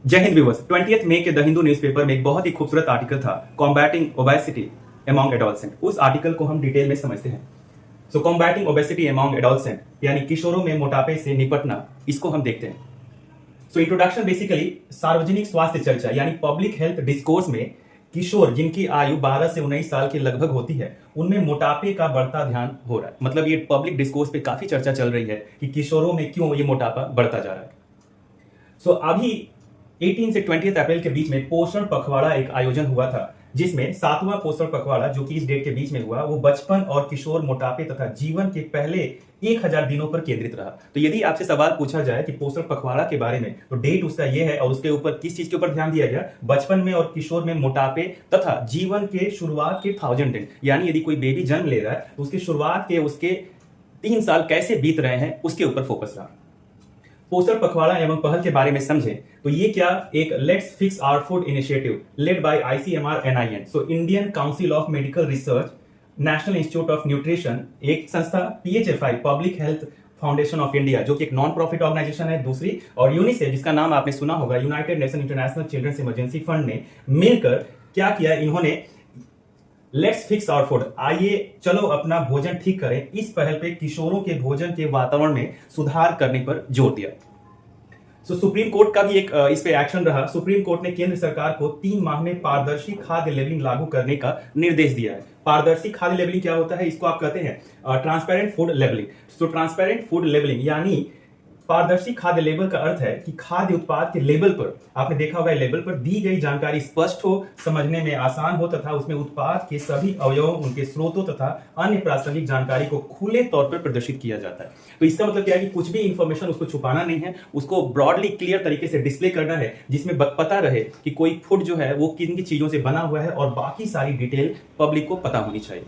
जय हिंद व्यूअर्स। 20 मई के the Hindu newspaper में एक बहुत ही खूबसूरत आर्टिकल था, कॉम्बैटिंग ओबेसिटी अमॉन्ग एडोलसेंट। उस आर्टिकल को हम डिटेल में समझते हैं। सो कॉम्बैटिंग ओबेसिटी अमॉन्ग एडोलसेंट यानी किशोरों में मोटापे से निपटना, इसको हम देखते हैं। सो इंट्रोडक्शन बेसिकली सार्वजनिक स्वास्थ्य चर्चा यानी पब्लिक हेल्थ डिस्कोर्स में किशोर जिनकी आयु 12 से 19 साल के लगभग होती है, उनमें मोटापे का बढ़ता ध्यान हो रहा है। मतलब ये पब्लिक डिस्कोर्स पे काफी चर्चा चल रही है कि किशोरों में क्यों ये मोटापा बढ़ता जा रहा है। सो अभी 18 से 20 अप्रैल के बीच में पोषण पखवाड़ा एक आयोजन हुआ था, जिसमें 7वां पोषण पखवाड़ा जो कि इस डेट के बीच में हुआ, वो बचपन और किशोर मोटापे तथा जीवन के पहले 1000 दिनों पर केंद्रित रहा। तो यदि आपसे सवाल पूछा जाए कि पोषण पखवाड़ा के बारे में, तो डेट उसका ये है और उसके ऊपर किस चीज के ऊपर ध्यान दिया गया, बचपन में और किशोर में मोटापे तथा जीवन के शुरुआत के 1000 दिन, यानी यदि कोई बेबी जन्म ले रहा है तो उसकी शुरुआत के उसके 3 साल कैसे बीत रहे हैं, उसके ऊपर फोकस रहा। पोषण पखवाड़ा एवं पहल के बारे में समझें तो ये क्या एक let's fix our food initiative led by ICMR NIN, so Indian Council of Medical Research, National Institute of Nutrition, एक संस्था PHFI Public Health Foundation of India जो कि एक नॉन प्रॉफिट ऑर्गेनाइजेशन है दूसरी, और यूनिसेफ जिसका नाम आपने सुना होगा, United Nation International Children's Emergency Fund ने मिलकर क्या किया, इन्होंने लेट्स फिक्स आवर फूड, आइए चलो अपना भोजन ठीक करें, इस पहल पे किशोरों के भोजन के वातावरण में सुधार करने पर जोर दिया। सुप्रीम कोर्ट का भी एक इस पे एक्शन रहा। सुप्रीम कोर्ट ने केंद्र सरकार को 3 माह में पारदर्शी खाद्य लेबलिंग लागू करने का निर्देश दिया है। पारदर्शी खाद्य लेबलिंग क्या होता है, इसको आप कहते हैं transparent food labelling. So transparent food labelling यानी पारदर्शी खाद्य लेबल का अर्थ है कि खाद्य उत्पाद के लेबल पर, आपने देखा होगा, लेबल पर दी गई जानकारी स्पष्ट हो, समझने में आसान हो तथा उसमें उत्पाद के सभी अवयवों, उनके स्रोतों तथा अन्य प्रासंगिक जानकारी को खुले तौर पर प्रदर्शित किया जाता है। तो इसका मतलब क्या है कि कुछ भी इंफॉर्मेशन उसको छुपाना नहीं है, उसको ब्रॉडली क्लियर तरीके से डिस्प्ले करना है, जिसमें पता रहे कि कोई फूड जो है वो किन किन चीजों से बना हुआ है और बाकी सारी डिटेल पब्लिक को पता होनी चाहिए।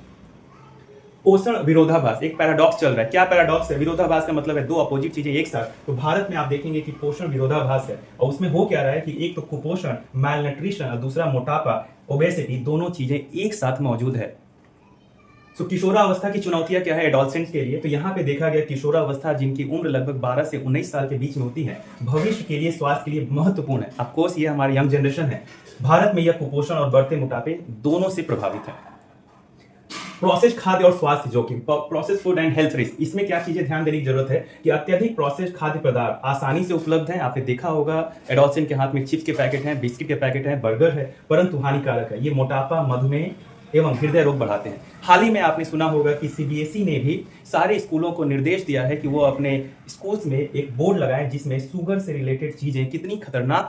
पोषण विरोधाभास, एक पैराडॉक्स चल रहा है। क्या पैराडॉक्स है? विरोधाभास का मतलब है दो अपोजिट चीजें एक साथ। तो भारत में आप देखेंगे कि पोषण विरोधाभास है, और उसमें हो क्या रहा है कि एक तो कुपोषण, मैल न्यूट्रिशन, और दूसरा मोटापा, ओबेसिटी, दोनों चीजें एक साथ मौजूद है। तो किशोरावस्था की चुनौतियां क्या है एडोलसेंट्स के लिए? तो यहाँ पे देखा गया किशोरावस्था जिनकी उम्र लगभग 12 से 19 साल के बीच में होती है, भविष्य के लिए, स्वास्थ्य के लिए महत्वपूर्ण है। ऑफकोर्स ये हमारी यंग जनरेशन है। भारत में यह कुपोषण और बढ़ते मोटापे दोनों से प्रभावित है। प्रोसेस्ड खाद्य और स्वास्थ्य जोखिम, process food and health risk, इसमें क्या चीजें ध्यान देने की जरूरत है कि अत्यधिक प्रोसेस्ड खाद्य पदार्थ आसानी से उपलब्ध हैं। आपने देखा होगा एडोलसेंट के हाथ में चिप्स के पैकेट हैं, बिस्किट के पैकेट हैं, बर्गर है, परंतु हानिकारक है। ये मोटापा, मधुमेह एवं हृदय रोग बढ़ाते हैं। हाल ही में आपने सुना होगा कि CBSE ने भी सारे स्कूलों को निर्देश दिया है कि वो अपने स्कूल्स में एक बोर्ड लगाएं जिसमें शुगर से रिलेटेड चीजें कितनी खतरनाक